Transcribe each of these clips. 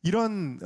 이런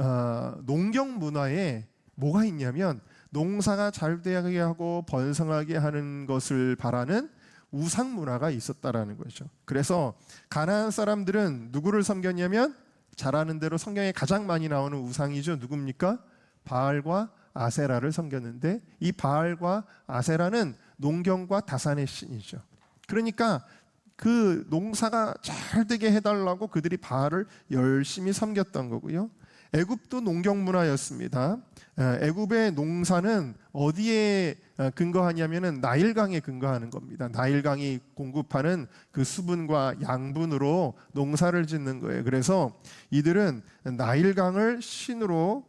농경 문화에 뭐가 있냐면 농사가 잘 되게 하고 번성하게 하는 것을 바라는 우상 문화가 있었다라는 거죠. 그래서 가나안 사람들은 누구를 섬겼냐면 잘 아는 대로 성경에 가장 많이 나오는 우상이죠. 누굽니까? 바알과 아세라를 섬겼는데 이 바알과 아세라는 농경과 다산의 신이죠. 그러니까 그 농사가 잘 되게 해달라고 그들이 바알을 열심히 섬겼던 거고요. 애굽도 농경 문화였습니다. 애굽의 농사는 어디에 근거하냐면은 나일강에 근거하는 겁니다. 나일강이 공급하는 그 수분과 양분으로 농사를 짓는 거예요. 그래서 이들은 나일강을 신으로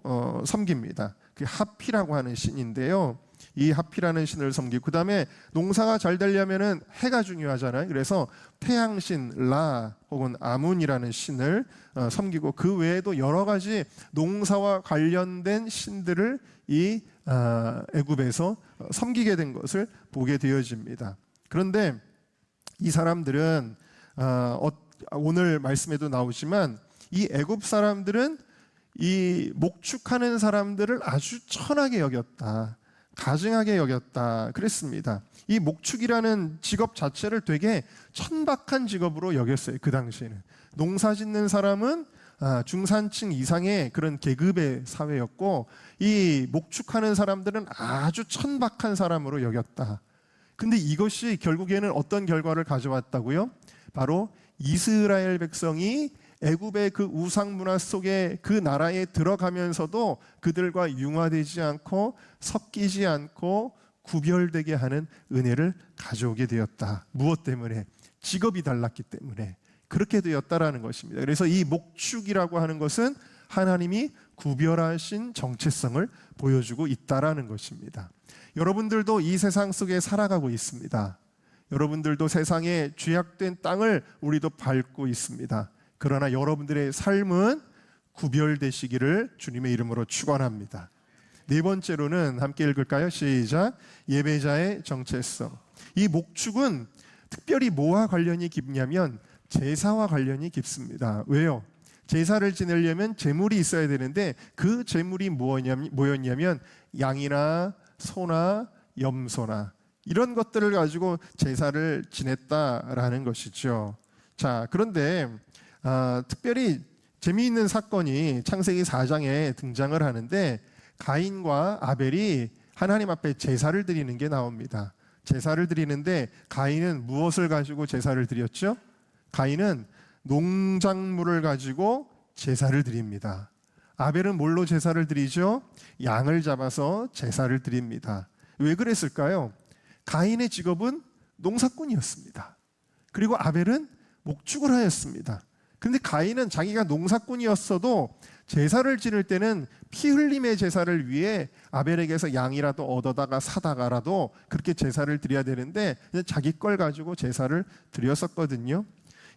섬깁니다. 그 하피라고 하는 신인데요. 이 하피라는 신을 섬기고 그 다음에 농사가 잘 되려면은 해가 중요하잖아요. 그래서 태양신 라 혹은 아문이라는 신을 섬기고 그 외에도 여러 가지 농사와 관련된 신들을 이 애굽에서 섬기게 된 것을 보게 되어집니다. 그런데 이 사람들은 오늘 말씀에도 나오지만 이 애굽 사람들은 이 목축하는 사람들을 아주 천하게 여겼다. 가증하게 여겼다 그랬습니다. 이 목축이라는 직업 자체를 되게 천박한 직업으로 여겼어요. 그 당시에는 농사 짓는 사람은 중산층 이상의 그런 계급의 사회였고 이 목축하는 사람들은 아주 천박한 사람으로 여겼다. 근데 이것이 결국에는 어떤 결과를 가져왔다고요? 바로 이스라엘 백성이 애굽의 그 우상 문화 속에 그 나라에 들어가면서도 그들과 융화되지 않고 섞이지 않고 구별되게 하는 은혜를 가져오게 되었다. 무엇 때문에? 직업이 달랐기 때문에 그렇게 되었다라는 것입니다. 그래서 이 목축이라고 하는 것은 하나님이 구별하신 정체성을 보여주고 있다라는 것입니다. 여러분들도 이 세상 속에 살아가고 있습니다. 여러분들도 세상의 죄악된 땅을 우리도 밟고 있습니다. 그러나 여러분들의 삶은 구별되시기를 주님의 이름으로 축원합니다. 네 번째로는 함께 읽을까요? 시작. 예배자의 정체성. 이 목축은 특별히 뭐와 관련이 깊냐면 제사와 관련이 깊습니다. 왜요? 제사를 지내려면 제물이 있어야 되는데 그 제물이 뭐였냐면 양이나 소나 염소나 이런 것들을 가지고 제사를 지냈다라는 것이죠. 자, 그런데 특별히 재미있는 사건이 창세기 4장에 등장을 하는데 가인과 아벨이 하나님 앞에 제사를 드리는 게 나옵니다. 제사를 드리는데 가인은 무엇을 가지고 제사를 드렸죠? 가인은 농작물을 가지고 제사를 드립니다. 아벨은 뭘로 제사를 드리죠? 양을 잡아서 제사를 드립니다. 왜 그랬을까요? 가인의 직업은 농사꾼이었습니다. 그리고 아벨은 목축을 하였습니다. 근데 가인은 자기가 농사꾼이었어도 제사를 지낼 때는 피 흘림의 제사를 위해 아벨에게서 양이라도 얻어다가 사다가라도 그렇게 제사를 드려야 되는데 자기 걸 가지고 제사를 드렸었거든요.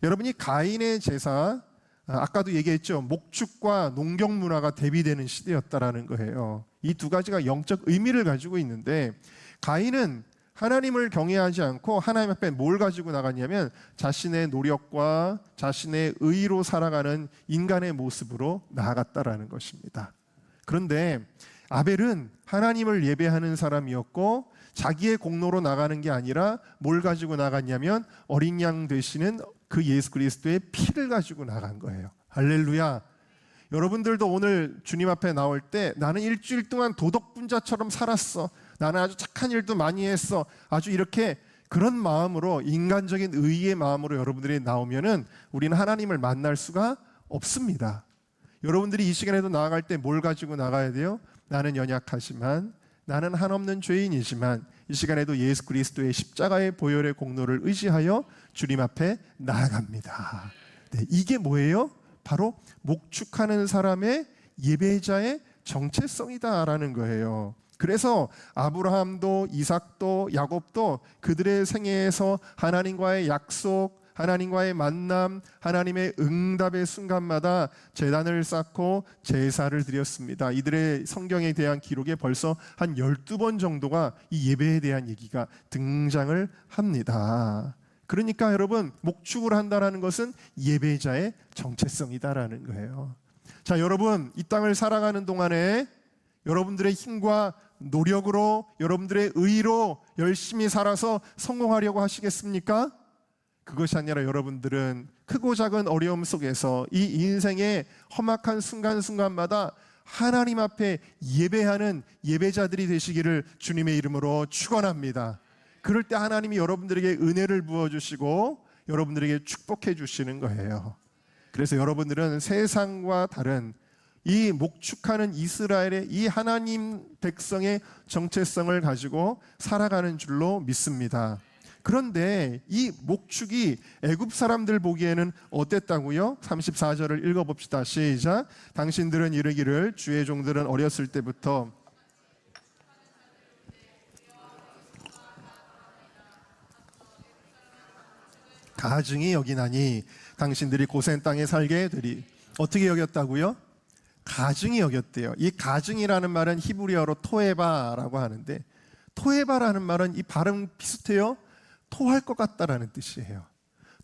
여러분이 가인의 제사, 아까도 얘기했죠. 목축과 농경 문화가 대비되는 시대였다라는 거예요. 이 두 가지가 영적 의미를 가지고 있는데 가인은 하나님을 경외하지 않고 하나님 앞에 뭘 가지고 나갔냐면 자신의 노력과 자신의 의로 살아가는 인간의 모습으로 나아갔다라는 것입니다. 그런데 아벨은 하나님을 예배하는 사람이었고 자기의 공로로 나가는 게 아니라 뭘 가지고 나갔냐면 어린 양 되시는 그 예수 그리스도의 피를 가지고 나간 거예요. 할렐루야. 여러분들도 오늘 주님 앞에 나올 때 나는 일주일 동안 도덕분자처럼 살았어. 나는 아주 착한 일도 많이 했어. 아주 이렇게 그런 마음으로 인간적인 의의 마음으로 여러분들이 나오면은 우리는 하나님을 만날 수가 없습니다. 여러분들이 이 시간에도 나아갈 때 뭘 가지고 나가야 돼요? 나는 연약하지만 나는 한없는 죄인이지만 이 시간에도 예수 그리스도의 십자가의 보혈의 공로를 의지하여 주님 앞에 나아갑니다. 네, 이게 뭐예요? 바로 목축하는 사람의 예배자의 정체성이다라는 거예요. 그래서 아브라함도 이삭도 야곱도 그들의 생애에서 하나님과의 약속, 하나님과의 만남, 하나님의 응답의 순간마다 제단을 쌓고 제사를 드렸습니다. 이들의 성경에 대한 기록에 벌써 한 12번 정도가 이 예배에 대한 얘기가 등장을 합니다. 그러니까 여러분, 목축을 한다는 것은 예배자의 정체성이다라는 거예요. 자, 여러분, 이 땅을 살아가는 동안에 여러분들의 힘과 노력으로, 여러분들의 의로 열심히 살아서 성공하려고 하시겠습니까? 그것이 아니라 여러분들은 크고 작은 어려움 속에서 이 인생의 험악한 순간순간마다 하나님 앞에 예배하는 예배자들이 되시기를 주님의 이름으로 축원합니다. 그럴 때 하나님이 여러분들에게 은혜를 부어주시고 여러분들에게 축복해 주시는 거예요. 그래서 여러분들은 세상과 다른 이 목축하는 이스라엘의 이 하나님 백성의 정체성을 가지고 살아가는 줄로 믿습니다. 그런데 이 목축이 애굽 사람들 보기에는 어땠다고요? 34절을 읽어봅시다. 시작. 당신들은 이르기를 주의 종들은 어렸을 때부터 가증히 여기나니 당신들이 고센 땅에 살게 되리. 어떻게 여겼다고요? 가증히 여겼대요. 이 가증이라는 말은 히브리어로 토에바라고 하는데, 토에바라는 말은 이 발음 비슷해요. 토할 것 같다라는 뜻이에요.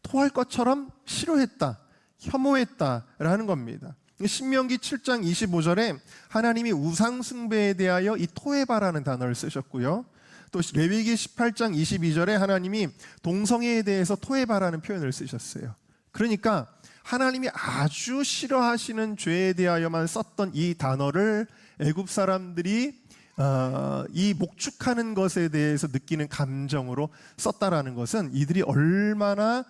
토할 것처럼 싫어했다, 혐오했다라는 겁니다. 신명기 7장 25절에 하나님이 우상 숭배에 대하여 이 토에바라는 단어를 쓰셨고요. 또 레위기 18장 22절에 하나님이 동성애에 대해서 토에바라는 표현을 쓰셨어요. 그러니까 하나님이 아주 싫어하시는 죄에 대하여만 썼던 이 단어를 애굽 사람들이 이 목축하는 것에 대해서 느끼는 감정으로 썼다라는 것은 이들이 얼마나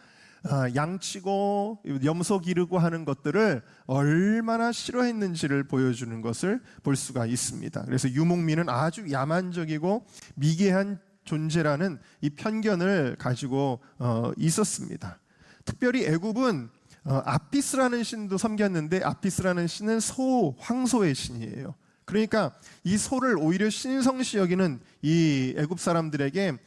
양치고 염소 기르고 하는 것들을 얼마나 싫어했는지를 보여주는 것을 볼 수가 있습니다. 그래서 유목민은 아주 야만적이고 미개한 존재라는 이 편견을 가지고 있었습니다. 특별히 애굽은 아피스라는 신도 섬겼는데, 아피스라는 신은 황소의 신이에요. 그러니까 이 소를 오히려 신성시 여기는 이 애굽 사람들에게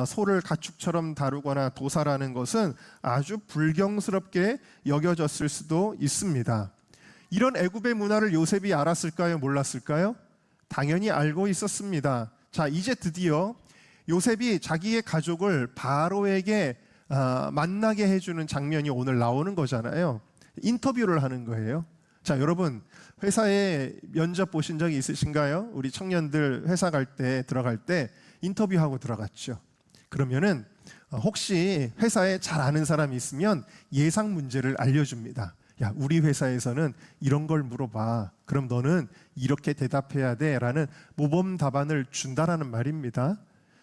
소를 가축처럼 다루거나 도살하는 것은 아주 불경스럽게 여겨졌을 수도 있습니다. 이런 애굽의 문화를 요셉이 알았을까요? 몰랐을까요? 당연히 알고 있었습니다. 자, 이제 드디어 요셉이 자기의 가족을 바로에게 만나게 해주는 장면이 오늘 나오는 거잖아요. 인터뷰를 하는 거예요. 자, 여러분, 회사에 면접 보신 적이 있으신가요? 우리 청년들 회사 갈 때, 들어갈 때 인터뷰하고 들어갔죠. 그러면은 혹시 회사에 잘 아는 사람이 있으면 예상 문제를 알려줍니다. 야, 우리 회사에서는 이런 걸 물어봐. 그럼 너는 이렇게 대답해야 돼 라는 모범 답안을 준다라는 말입니다.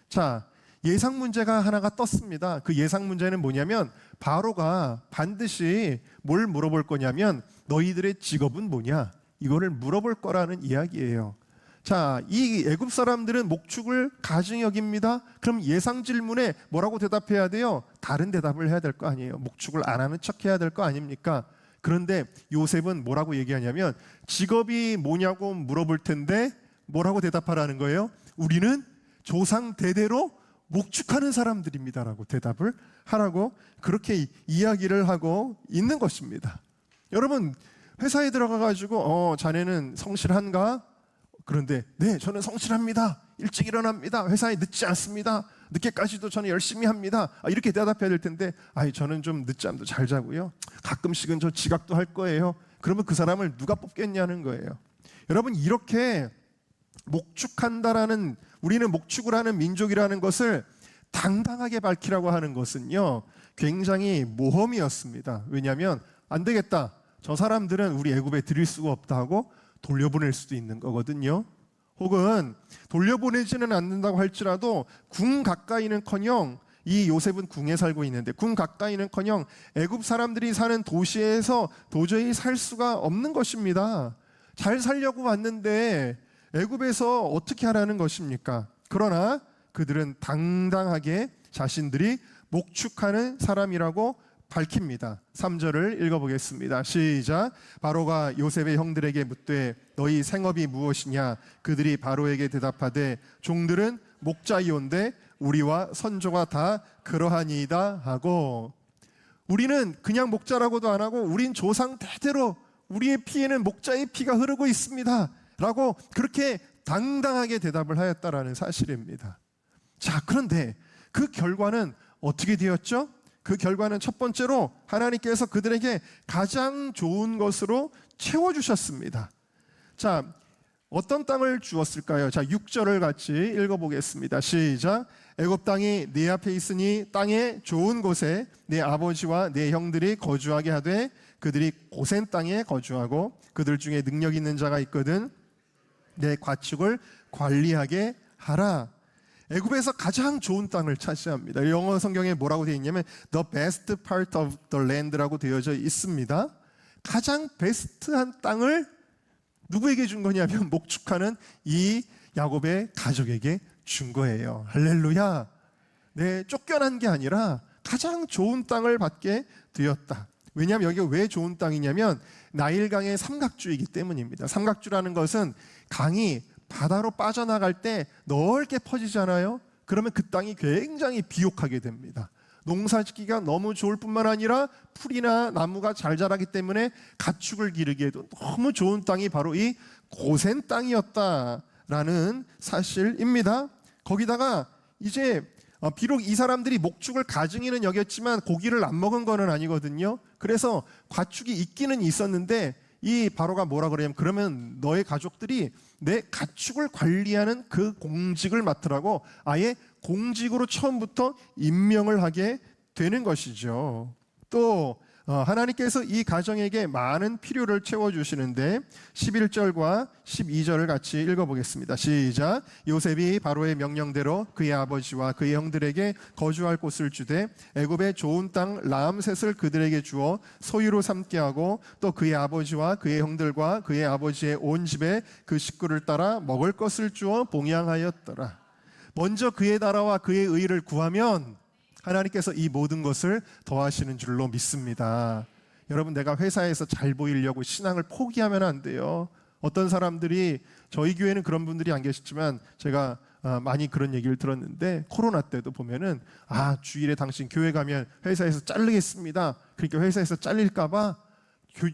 자, 예상 문제가 하나가 떴습니다. 그 예상 문제는 뭐냐면 바로가 반드시 뭘 물어볼 거냐면 너희들의 직업은 뭐냐? 이거를 물어볼 거라는 이야기예요. 자, 이 애굽 사람들은 목축을 가증히 여깁니다. 그럼 예상 질문에 뭐라고 대답해야 돼요? 다른 대답을 해야 될 거 아니에요. 목축을 안 하는 척 해야 될 거 아닙니까? 그런데 요셉은 뭐라고 얘기하냐면 직업이 뭐냐고 물어볼 텐데 뭐라고 대답하라는 거예요? 우리는 조상 대대로 목축하는 사람들입니다라고 대답을 하라고 그렇게 이야기를 하고 있는 것입니다. 여러분, 회사에 들어가가지고 자네는 성실한가? 그런데 네, 저는 성실합니다. 일찍 일어납니다. 회사에 늦지 않습니다. 늦게까지도 저는 열심히 합니다. 이렇게 대답해야 될 텐데 저는 좀 늦잠도 잘 자고요. 가끔씩은 저 지각도 할 거예요. 그러면 그 사람을 누가 뽑겠냐는 거예요. 여러분, 이렇게 목축한다라는, 우리는 목축을 하는 민족이라는 것을 당당하게 밝히라고 하는 것은요, 굉장히 모험이었습니다. 왜냐하면 안 되겠다, 저 사람들은 우리 애굽에 드릴 수가 없다 하고 돌려보낼 수도 있는 거거든요. 혹은 돌려보내지는 않는다고 할지라도 궁 가까이는커녕, 이 요셉은 궁에 살고 있는데 궁 가까이는커녕 애굽 사람들이 사는 도시에서 도저히 살 수가 없는 것입니다. 잘 살려고 왔는데 애굽에서 어떻게 하라는 것입니까? 그러나 그들은 당당하게 자신들이 목축하는 사람이라고 밝힙니다. 3절을 읽어보겠습니다. 시작. 바로가 요셉의 형들에게 묻되 너희 생업이 무엇이냐? 그들이 바로에게 대답하되 종들은 목자이온데 우리와 선조가 다 그러하니이다 하고, 우리는 그냥 목자라고도 안 하고 우린 조상 대대로 우리의 피에는 목자의 피가 흐르고 있습니다 라고 그렇게 당당하게 대답을 하였다라는 사실입니다. 자, 그런데 그 결과는 어떻게 되었죠? 그 결과는 첫 번째로 하나님께서 그들에게 가장 좋은 것으로 채워주셨습니다. 자, 어떤 땅을 주었을까요? 자, 6절을 같이 읽어보겠습니다. 시작. 애굽 땅이 네 앞에 있으니 땅의 좋은 곳에 내 아버지와 내 형들이 거주하게 하되 그들이 고센 땅에 거주하고 그들 중에 능력 있는 자가 있거든 내 가축을 관리하게 하라. 애굽에서 가장 좋은 땅을 차지합니다. 영어 성경에 뭐라고 되어 있냐면 the best part of the land라고 되어져 있습니다. 가장 베스트한 땅을 누구에게 준 거냐면 목축하는 이 야곱의 가족에게 준 거예요. 할렐루야. 네, 쫓겨난 게 아니라 가장 좋은 땅을 받게 되었다. 왜냐하면 여기가 왜 좋은 땅이냐면 나일강의 삼각주이기 때문입니다. 삼각주라는 것은 강이 바다로 빠져나갈 때 넓게 퍼지잖아요. 그러면 그 땅이 굉장히 비옥하게 됩니다. 농사짓기가 너무 좋을 뿐만 아니라 풀이나 나무가 잘 자라기 때문에 가축을 기르기에도 너무 좋은 땅이 바로 이 고센 땅이었다라는 사실입니다. 거기다가 이제 비록 이 사람들이 목축을 가증이는 여겼지만 고기를 안 먹은 거는 아니거든요. 그래서 가축이 있기는 있었는데 이 바로가 뭐라 그러냐면 그러면 너의 가족들이 내 가축을 관리하는 그 공직을 맡으라고 아예 공직으로 처음부터 임명을 하게 되는 것이죠. 또 하나님께서 이 가정에게 많은 필요를 채워주시는데 11절과 12절을 같이 읽어보겠습니다. 시작. 요셉이 바로의 명령대로 그의 아버지와 그의 형들에게 거주할 곳을 주되 애굽의 좋은 땅 라암셋을 그들에게 주어 소유로 삼게 하고 또 그의 아버지와 그의 형들과 그의 아버지의 온 집에 그 식구를 따라 먹을 것을 주어 봉양하였더라. 먼저 그의 나라와 그의 의를 구하면 하나님께서 이 모든 것을 더하시는 줄로 믿습니다. 여러분, 내가 회사에서 잘 보이려고 신앙을 포기하면 안 돼요. 어떤 사람들이, 저희 교회는 그런 분들이 안 계시지만 제가 많이 그런 얘기를 들었는데 코로나 때도 보면은 주일에 당신 교회 가면 회사에서 자르겠습니다. 그러니까 회사에서 잘릴까 봐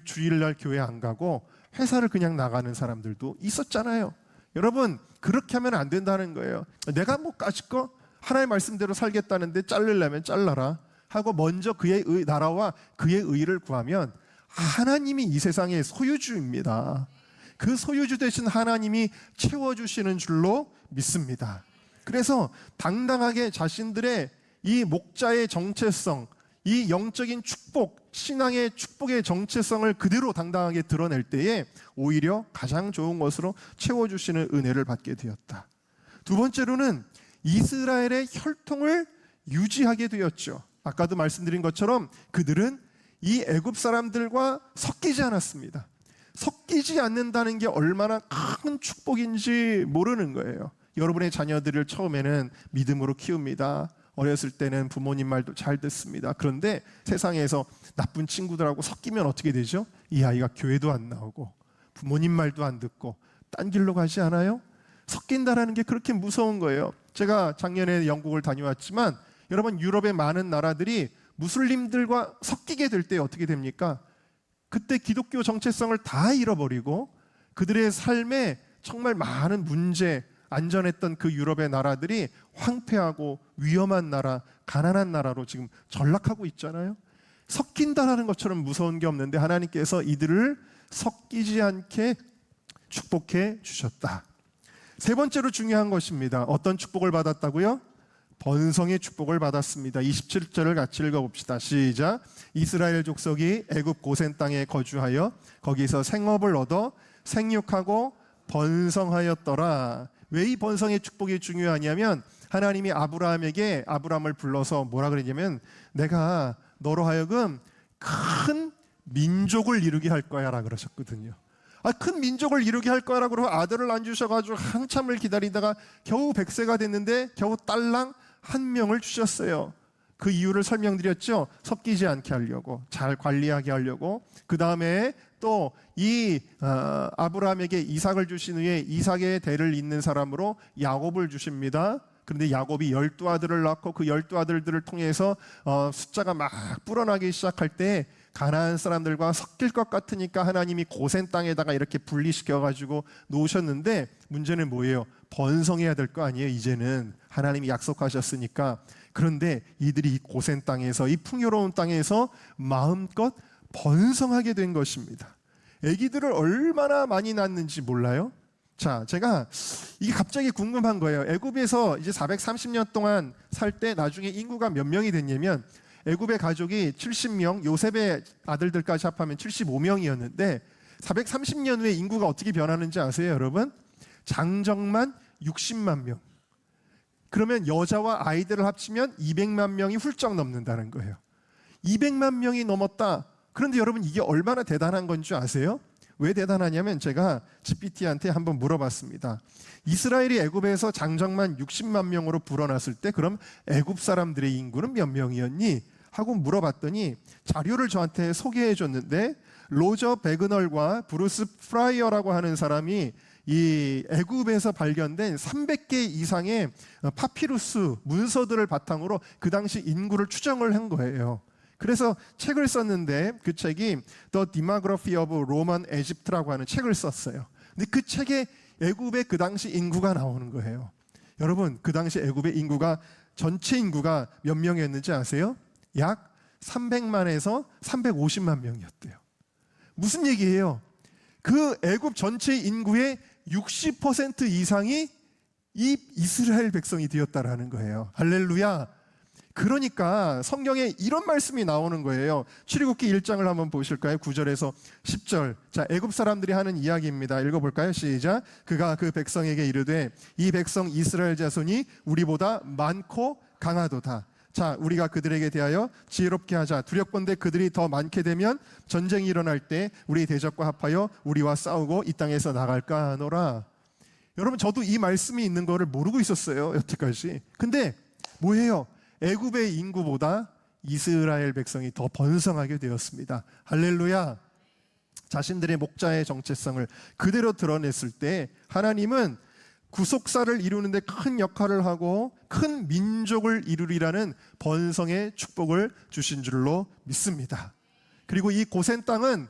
주일날 교회 안 가고 회사를 그냥 나가는 사람들도 있었잖아요. 여러분, 그렇게 하면 안 된다는 거예요. 내가 뭐 까짓거 하나님의 말씀대로 살겠다는데 자르려면 잘라라 하고 먼저 그의 나라와 그의 의를 구하면 하나님이 이 세상의 소유주입니다. 그 소유주 되신 하나님이 채워주시는 줄로 믿습니다. 그래서 당당하게 자신들의 이 목자의 정체성, 이 영적인 축복, 신앙의 축복의 정체성을 그대로 당당하게 드러낼 때에 오히려 가장 좋은 것으로 채워주시는 은혜를 받게 되었다. 두 번째로는 이스라엘의 혈통을 유지하게 되었죠. 아까도 말씀드린 것처럼 그들은 이 애굽 사람들과 섞이지 않았습니다. 섞이지 않는다는 게 얼마나 큰 축복인지 모르는 거예요. 여러분의 자녀들을 처음에는 믿음으로 키웁니다. 어렸을 때는 부모님 말도 잘 듣습니다. 그런데 세상에서 나쁜 친구들하고 섞이면 어떻게 되죠? 이 아이가 교회도 안 나오고 부모님 말도 안 듣고 딴 길로 가지 않아요? 섞인다라는 게 그렇게 무서운 거예요. 제가 작년에 영국을 다녀왔지만 여러분, 유럽의 많은 나라들이 무슬림들과 섞이게 될 때 어떻게 됩니까? 그때 기독교 정체성을 다 잃어버리고 그들의 삶에 정말 많은 문제, 안전했던 그 유럽의 나라들이 황폐하고 위험한 나라, 가난한 나라로 지금 전락하고 있잖아요. 섞인다라는 것처럼 무서운 게 없는데 하나님께서 이들을 섞이지 않게 축복해 주셨다. 세 번째로 중요한 것입니다. 어떤 축복을 받았다고요? 번성의 축복을 받았습니다. 27절을 같이 읽어봅시다. 시작. 이스라엘 족속이 애굽 고센 땅에 거주하여 거기서 생업을 얻어 생육하고 번성하였더라. 왜 이 번성의 축복이 중요하냐면 하나님이 아브라함을 불러서 뭐라 그랬냐면 내가 너로 하여금 큰 민족을 이루게 할 거야 라 그러셨거든요. 큰 민족을 이루게 할 거라고 그러고 아들을 안 주셔가지고 한참을 기다리다가 겨우 100세가 됐는데 겨우 딸랑 한 명을 주셨어요. 그 이유를 설명드렸죠. 섞이지 않게 하려고, 잘 관리하게 하려고. 그 다음에 또 이 아브라함에게 이삭을 주신 후에 이삭의 대를 잇는 사람으로 야곱을 주십니다. 그런데 야곱이 12아들을 낳고 그 12아들들을 통해서 숫자가 막 불어나기 시작할 때 가나안 사람들과 섞일 것 같으니까 하나님이 고센 땅에다가 이렇게 분리시켜가지고 놓으셨는데 문제는 뭐예요? 번성해야 될 거 아니에요. 이제는 하나님이 약속하셨으니까 그런데 이들이 이 고센 땅에서, 이 풍요로운 땅에서 마음껏 번성하게 된 것입니다. 아기들을 얼마나 많이 낳는지 몰라요? 자, 제가 이게 갑자기 궁금한 거예요. 애굽에서 이제 430년 동안 살 때 나중에 인구가 몇 명이 됐냐면, 애굽의 가족이 70명, 요셉의 아들들까지 합하면 75명이었는데 430년 후에 인구가 어떻게 변하는지 아세요, 여러분? 장정만 60만 명. 그러면 여자와 아이들을 합치면 200만 명이 훌쩍 넘는다는 거예요. 200만 명이 넘었다. 그런데 여러분, 이게 얼마나 대단한 건 줄 아세요? 왜 대단하냐면, 제가 GPT한테 한번 물어봤습니다. 이스라엘이 애굽에서 장정만 60만 명으로 불어났을 때 그럼 애굽 사람들의 인구는 몇 명이었니? 하고 물어봤더니 자료를 저한테 소개해 줬는데, 로저 베그널과 브루스 프라이어라고 하는 사람이 이 애굽에서 발견된 300개 이상의 파피루스 문서들을 바탕으로 그 당시 인구를 추정을 한 거예요. 그래서 책을 썼는데, 그 책이 The Demography of Roman Egypt라고 하는 책을 썼어요. 근데 그 책에 애굽의 그 당시 인구가 나오는 거예요. 여러분, 그 당시 애굽의 인구가, 전체 인구가 몇 명이었는지 아세요? 약 300만에서 350만 명이었대요. 무슨 얘기예요? 그 애굽 전체 인구의 60% 이상이 이 이스라엘 백성이 되었다라는 거예요. 할렐루야. 그러니까 성경에 이런 말씀이 나오는 거예요. 출애굽기 1장을 한번 보실까요? 9절에서 10절. 자, 애굽 사람들이 하는 이야기입니다. 읽어볼까요? 시작. 그가 그 백성에게 이르되 이 백성 이스라엘 자손이 우리보다 많고 강하도다. 자, 우리가 그들에게 대하여 지혜롭게 하자. 두렵건대 그들이 더 많게 되면 전쟁이 일어날 때 우리 대적과 합하여 우리와 싸우고 이 땅에서 나갈까 하노라. 여러분, 저도 이 말씀이 있는 거를 모르고 있었어요, 여태까지. 근데 뭐예요? 애굽의 인구보다 이스라엘 백성이 더 번성하게 되었습니다. 할렐루야. 자신들의 목자의 정체성을 그대로 드러냈을 때 하나님은 구속사를 이루는데 큰 역할을 하고 큰 민족을 이루리라는 번성의 축복을 주신 줄로 믿습니다. 그리고 이 고센 땅은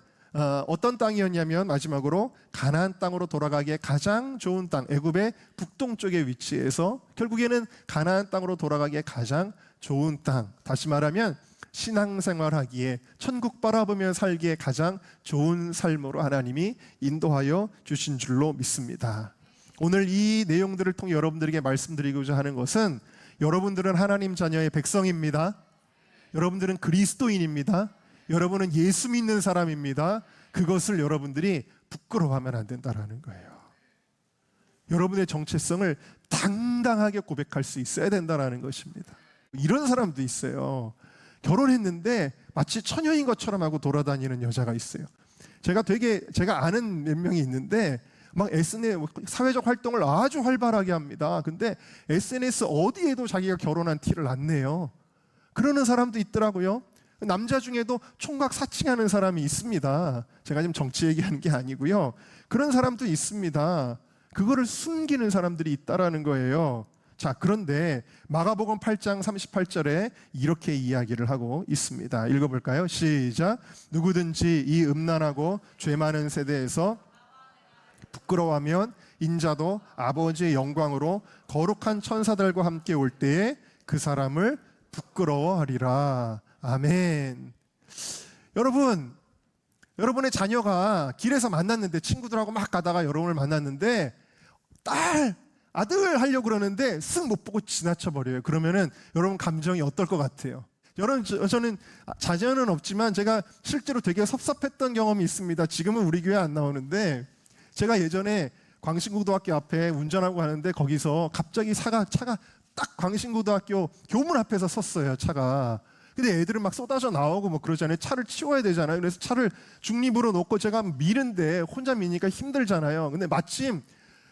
어떤 땅이었냐면, 마지막으로 가나안 땅으로 돌아가기에 가장 좋은 땅, 애굽의 북동쪽에 위치해서 결국에는 가나안 땅으로 돌아가기에 가장 좋은 땅, 다시 말하면 신앙생활하기에, 천국 바라보며 살기에 가장 좋은 삶으로 하나님이 인도하여 주신 줄로 믿습니다. 오늘 이 내용들을 통해 여러분들에게 말씀드리고자 하는 것은, 여러분들은 하나님 자녀의 백성입니다. 여러분들은 그리스도인입니다. 여러분은 예수 믿는 사람입니다. 그것을 여러분들이 부끄러워하면 안 된다는 거예요. 여러분의 정체성을 당당하게 고백할 수 있어야 된다는 것입니다. 이런 사람도 있어요. 결혼했는데 마치 처녀인 것처럼 하고 돌아다니는 여자가 있어요. 제가 아는 몇 명이 있는데 막 SNS, 사회적 활동을 아주 활발하게 합니다. 근데 SNS 어디에도 자기가 결혼한 티를 안 내요. 그러는 사람도 있더라고요. 남자 중에도 총각 사칭하는 사람이 있습니다. 제가 지금 정치 얘기하는 게 아니고요. 그런 사람도 있습니다. 그거를 숨기는 사람들이 있다라는 거예요. 자, 그런데 마가복음 8장 38절에 이렇게 이야기를 하고 있습니다. 읽어볼까요? 시작. 누구든지 이 음란하고 죄 많은 세대에서 부끄러워하면 인자도 아버지의 영광으로 거룩한 천사들과 함께 올 때에 그 사람을 부끄러워하리라. 아멘. 여러분, 여러분의 자녀가 길에서 만났는데, 친구들하고 막 가다가 여러분을 만났는데 딸, 아들 하려고 그러는데 쓱 못 보고 지나쳐 버려요. 그러면은 여러분 감정이 어떨 것 같아요? 여러분, 저는 자녀는 없지만 제가 실제로 되게 섭섭했던 경험이 있습니다. 지금은 우리 교회 안 나오는데, 제가 예전에 광신고등학교 앞에 운전하고 가는데 거기서 갑자기 차가 딱 광신고등학교 교문 앞에서 섰어요, 차가. 근데 애들은 막 쏟아져 나오고 뭐 그러잖아요. 차를 치워야 되잖아요. 그래서 차를 중립으로 놓고 제가 미는데 혼자 미니까 힘들잖아요. 근데 마침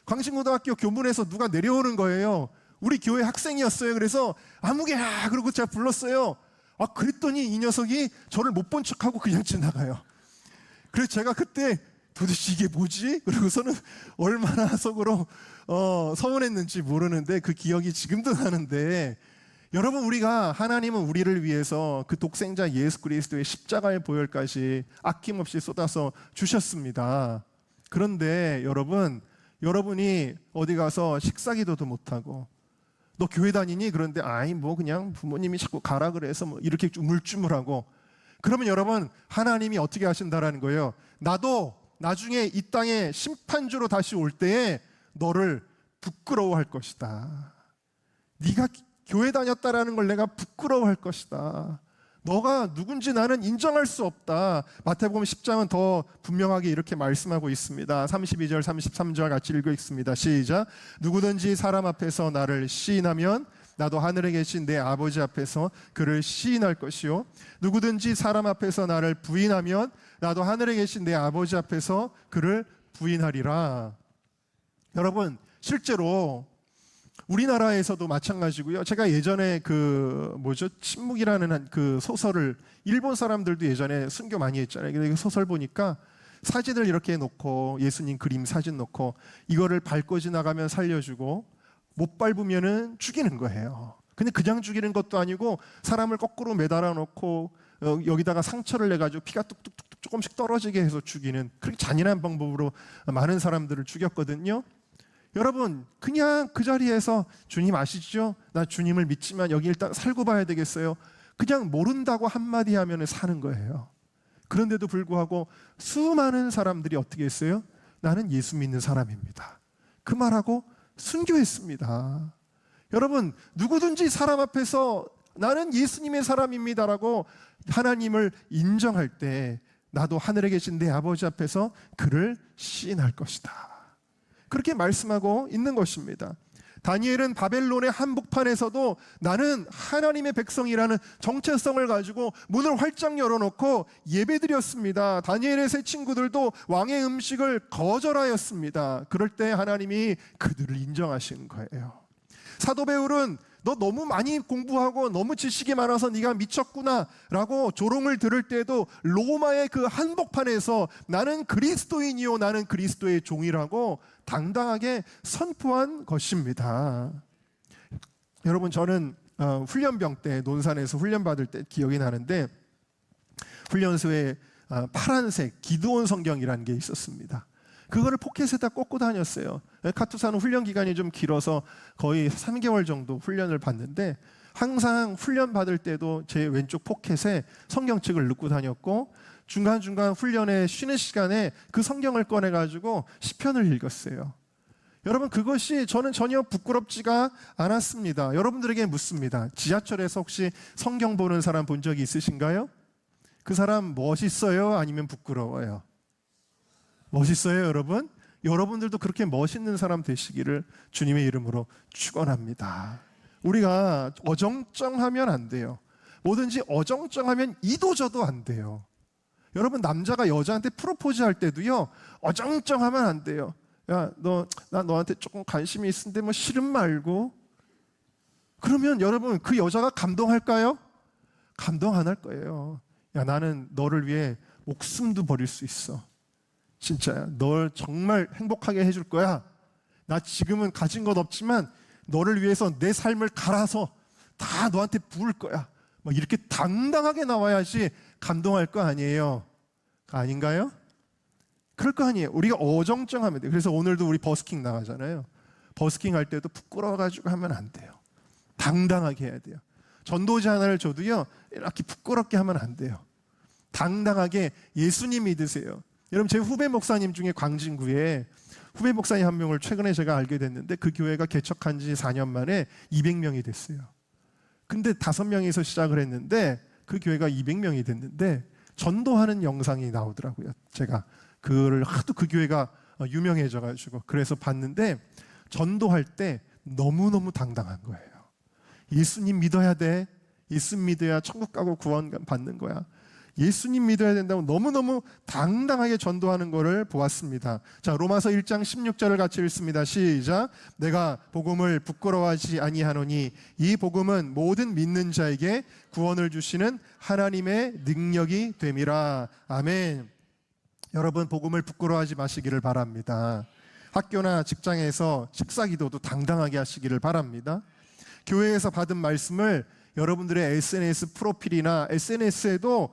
광신고등학교 교문에서 누가 내려오는 거예요. 우리 교회 학생이었어요. 그래서 아무개야 그러고 제가 불렀어요. 그랬더니 이 녀석이 저를 못 본 척하고 그냥 지나가요. 그래서 제가 그때 도대체 이게 뭐지? 그러고서는 얼마나 속으로 서운했는지 모르는데 그 기억이 지금도 나는데, 여러분, 우리가, 하나님은 우리를 위해서 그 독생자 예수 그리스도의 십자가의 보혈까지 아낌없이 쏟아서 주셨습니다. 그런데 여러분이 어디 가서 식사기도도 못하고 너 교회 다니니? 그런데 아이 뭐 그냥 부모님이 자꾸 가라 그래서 뭐 이렇게 우물쭈물하고. 그러면 여러분, 하나님이 어떻게 하신다라는 거예요? 나도 나중에 이 땅에 심판주로 다시 올 때에 너를 부끄러워할 것이다. 네가 교회 다녔다라는 걸 내가 부끄러워할 것이다. 너가 누군지 나는 인정할 수 없다. 마태복음 10장은 더 분명하게 이렇게 말씀하고 있습니다. 32절 33절 같이 읽겠습니다. 시작. 누구든지 사람 앞에서 나를 시인하면 나도 하늘에 계신 내 아버지 앞에서 그를 시인할 것이요, 누구든지 사람 앞에서 나를 부인하면 나도 하늘에 계신 내 아버지 앞에서 그를 부인하리라. 여러분, 실제로 우리나라에서도 마찬가지고요. 제가 예전에 침묵이라는 그 소설을, 일본 사람들도 예전에 순교 많이 했잖아요. 근데 그 소설 보니까 사진을 이렇게 놓고, 예수님 그림 사진 놓고, 이거를 밟고 지나가면 살려주고 못 밟으면은 죽이는 거예요. 근데 그냥 죽이는 것도 아니고 사람을 거꾸로 매달아 놓고 여기다가 상처를 내가지고 피가 뚝뚝뚝 조금씩 떨어지게 해서 죽이는, 그렇게 잔인한 방법으로 많은 사람들을 죽였거든요. 여러분, 그냥 그 자리에서 주님 아시죠? 나 주님을 믿지만 여기 일단 살고 봐야 되겠어요. 그냥 모른다고 한마디 하면 사는 거예요. 그런데도 불구하고 수많은 사람들이 어떻게 했어요? 나는 예수 믿는 사람입니다. 그 말하고 순교했습니다. 여러분, 누구든지 사람 앞에서 나는 예수님의 사람입니다라고 하나님을 인정할 때 나도 하늘에 계신 내 아버지 앞에서 그를 시인할 것이다. 그렇게 말씀하고 있는 것입니다. 다니엘은 바벨론의 한복판에서도 나는 하나님의 백성이라는 정체성을 가지고 문을 활짝 열어놓고 예배드렸습니다. 다니엘의 세 친구들도 왕의 음식을 거절하였습니다. 그럴 때 하나님이 그들을 인정하신 거예요. 사도 베울은 너 너무 많이 공부하고 너무 지식이 많아서 네가 미쳤구나 라고 조롱을 들을 때도 로마의 그 한복판에서 나는 그리스도인이요, 나는 그리스도의 종이라고 당당하게 선포한 것입니다. 여러분, 저는 훈련병 때 논산에서 훈련받을 때 기억이 나는데, 훈련소에 파란색 기드온 성경이라는 게 있었습니다. 그거를 포켓에다 꽂고 다녔어요. 카투사는 훈련 기간이 좀 길어서 거의 3개월 정도 훈련을 받는데, 항상 훈련 받을 때도 제 왼쪽 포켓에 성경책을 넣고 다녔고, 중간중간 훈련에 쉬는 시간에 그 성경을 꺼내가지고 시편을 읽었어요. 여러분, 그것이 저는 전혀 부끄럽지가 않았습니다. 여러분들에게 묻습니다. 지하철에서 혹시 성경 보는 사람 본 적이 있으신가요? 그 사람 멋있어요? 아니면 부끄러워요? 멋있어요, 여러분? 여러분들도 그렇게 멋있는 사람 되시기를 주님의 이름으로 축원합니다. 우리가 어정쩡하면 안 돼요. 뭐든지 어정쩡하면 이도저도 안 돼요. 여러분, 남자가 여자한테 프로포즈 할 때도요, 어정쩡하면 안 돼요. 야, 나 너한테 조금 관심이 있는데 뭐 싫음 말고. 그러면 여러분, 그 여자가 감동할까요? 감동 안 할 거예요. 야, 나는 너를 위해 목숨도 버릴 수 있어. 진짜야. 널 정말 행복하게 해줄 거야. 나 지금은 가진 것 없지만 너를 위해서 내 삶을 갈아서 다 너한테 부을 거야. 막 이렇게 당당하게 나와야지 감동할 거 아니에요. 아닌가요? 그럴 거 아니에요. 우리가 어정쩡하면 돼요. 그래서 오늘도 우리 버스킹 나가잖아요. 버스킹 할 때도 부끄러워가지고 하면 안 돼요. 당당하게 해야 돼요. 전도지 하나를 줘도요, 이렇게 부끄럽게 하면 안 돼요. 당당하게 예수님 믿으세요. 여러분, 제 후배 목사님 중에 광진구에 후배 목사님 한 명을 최근에 제가 알게 됐는데, 그 교회가 개척한 지 4년 만에 200명이 됐어요. 근데 5명에서 시작을 했는데 그 교회가 200명이 됐는데 전도하는 영상이 나오더라고요. 제가 그걸 하도 그 교회가 유명해져가지고 그래서 봤는데, 전도할 때 너무너무 당당한 거예요. 예수님 믿어야 돼. 예수님 믿어야 천국 가고 구원 받는 거야. 예수님 믿어야 된다고 너무너무 당당하게 전도하는 것을 보았습니다. 자, 로마서 1장 16절을 같이 읽습니다. 시작. 내가 복음을 부끄러워하지 아니하노니 이 복음은 모든 믿는 자에게 구원을 주시는 하나님의 능력이 됨이라. 아멘. 여러분, 복음을 부끄러워하지 마시기를 바랍니다. 학교나 직장에서 식사기도도 당당하게 하시기를 바랍니다. 교회에서 받은 말씀을 여러분들의 SNS 프로필이나 SNS에도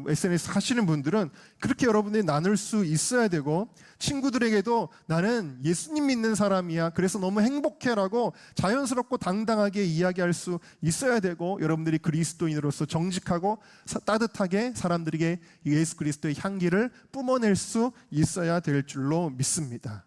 SNS 하시는 분들은 그렇게 여러분들이 나눌 수 있어야 되고, 친구들에게도 나는 예수님 믿는 사람이야, 그래서 너무 행복해라고 자연스럽고 당당하게 이야기할 수 있어야 되고, 여러분들이 그리스도인으로서 정직하고 따뜻하게 사람들에게 예수 그리스도의 향기를 뿜어낼 수 있어야 될 줄로 믿습니다.